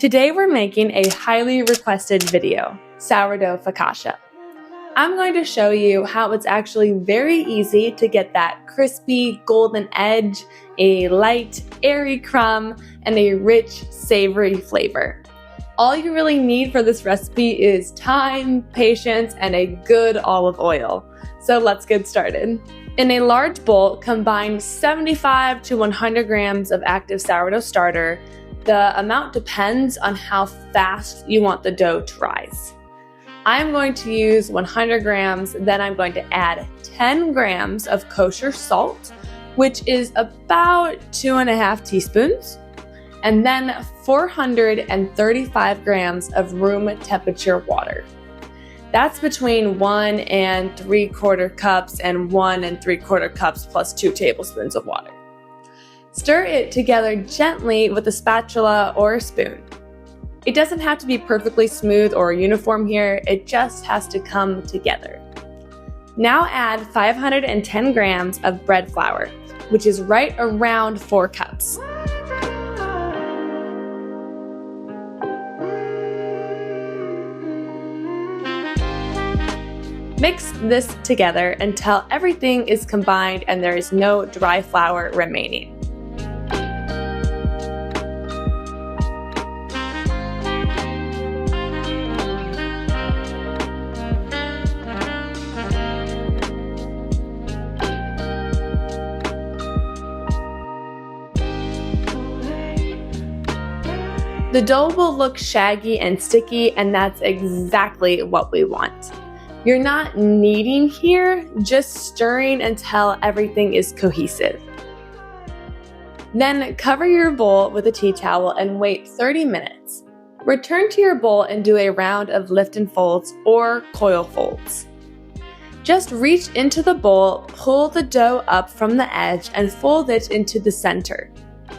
Today we're making a highly requested video, sourdough focaccia. I'm going to show you how it's actually very easy to get that crispy golden edge, a light airy crumb, and a rich savory flavor. All you really need for this recipe is time, patience, and a good olive oil. So let's get started. In a large bowl, combine 75 to 100 grams of active sourdough starter. The amount depends on how fast you want the dough to rise. I'm going to use 100 grams, then I'm going to add 10 grams of kosher salt, which is about 2.5 teaspoons, and then 435 grams of room temperature water. That's between 1 3/4 cups and 1 3/4 cups plus 2 tablespoons of water. Stir it together gently with a spatula or a spoon. It doesn't have to be perfectly smooth or uniform here, it just has to come together. Now add 510 grams of bread flour, which is right around 4 cups. Mix this together until everything is combined and there is no dry flour remaining. The dough will look shaggy and sticky, and that's exactly what we want. You're not kneading here, just stirring until everything is cohesive. Then cover your bowl with a tea towel and wait 30 minutes. Return to your bowl and do a round of lift and folds or coil folds. Just reach into the bowl, pull the dough up from the edge, and fold it into the center.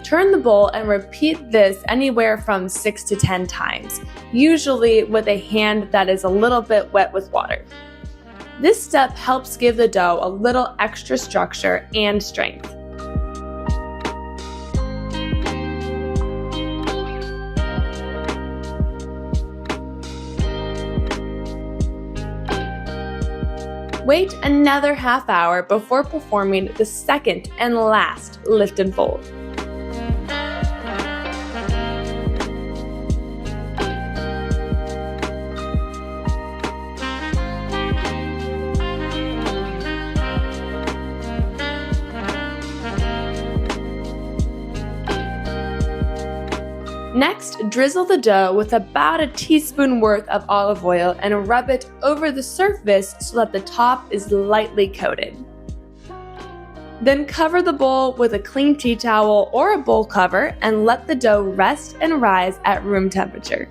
Turn the bowl and repeat this anywhere from 6 to 10 times, usually with a hand that is a little bit wet with water. This step helps give the dough a little extra structure and strength. Wait another half hour before performing the second and last lift and fold. Next, drizzle the dough with about a teaspoon worth of olive oil and rub it over the surface so that the top is lightly coated. Then cover the bowl with a clean tea towel or a bowl cover and let the dough rest and rise at room temperature.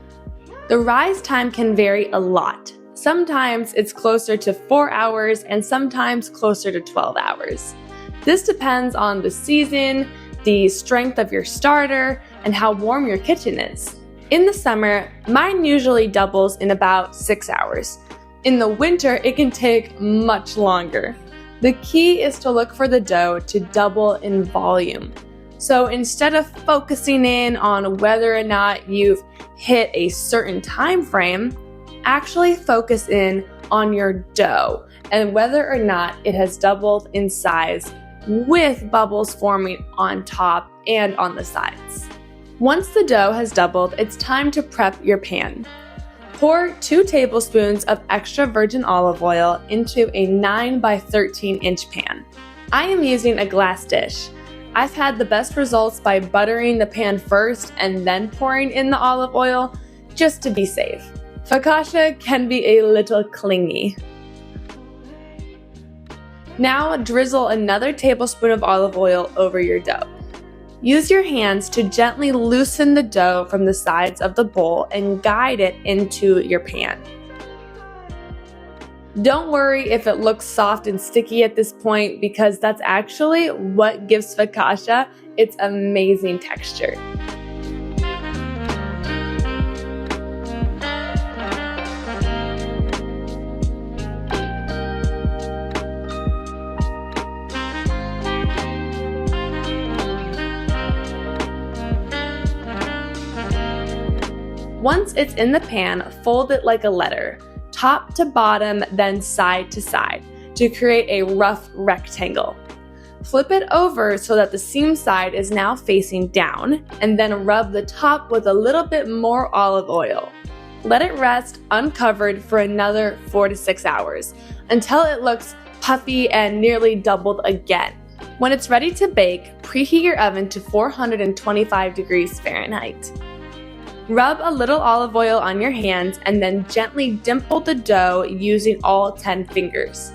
The rise time can vary a lot. Sometimes it's closer to 4 hours and sometimes closer to 12 hours. This depends on the season, the strength of your starter, and how warm your kitchen is. In the summer, mine usually doubles in about 6 hours. In the winter, it can take much longer. The key is to look for the dough to double in volume. So instead of focusing in on whether or not you've hit a certain time frame, actually focus in on your dough and whether or not it has doubled in size with bubbles forming on top and on the sides. Once the dough has doubled, it's time to prep your pan. Pour 2 tablespoons of extra virgin olive oil into a 9 by 13 inch pan. I am using a glass dish. I've had the best results by buttering the pan first and then pouring in the olive oil, just to be safe. Focaccia can be a little clingy. Now drizzle another tablespoon of olive oil over your dough. Use your hands to gently loosen the dough from the sides of the bowl and guide it into your pan. Don't worry if it looks soft and sticky at this point because that's actually what gives focaccia its amazing texture. Once it's in the pan, fold it like a letter, top to bottom, then side to side, to create a rough rectangle. Flip it over so that the seam side is now facing down, and then rub the top with a little bit more olive oil. Let it rest uncovered for another 4 to 6 hours, until it looks puffy and nearly doubled again. When it's ready to bake, preheat your oven to 425 degrees Fahrenheit. Rub a little olive oil on your hands and then gently dimple the dough using all 10 fingers.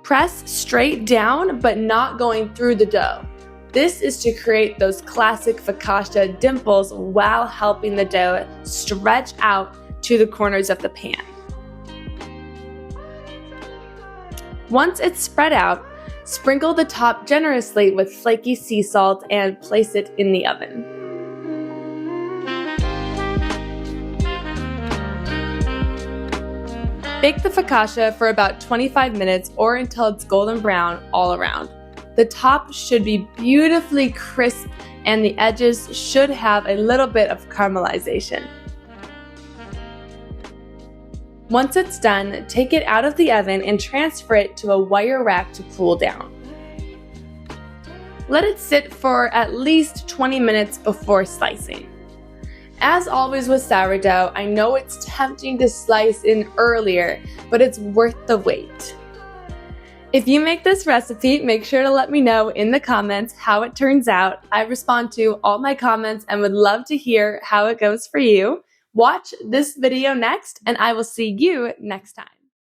Press straight down but not going through the dough. This is to create those classic focaccia dimples while helping the dough stretch out to the corners of the pan. Once it's spread out, sprinkle the top generously with flaky sea salt and place it in the oven. Bake the focaccia for about 25 minutes or until it's golden brown all around. The top should be beautifully crisp and the edges should have a little bit of caramelization. Once it's done, take it out of the oven and transfer it to a wire rack to cool down. Let it sit for at least 20 minutes before slicing. As always with sourdough, I know it's tempting to slice in earlier, but it's worth the wait. If you make this recipe, make sure to let me know in the comments how it turns out. I respond to all my comments and would love to hear how it goes for you. Watch this video next, and I will see you next time.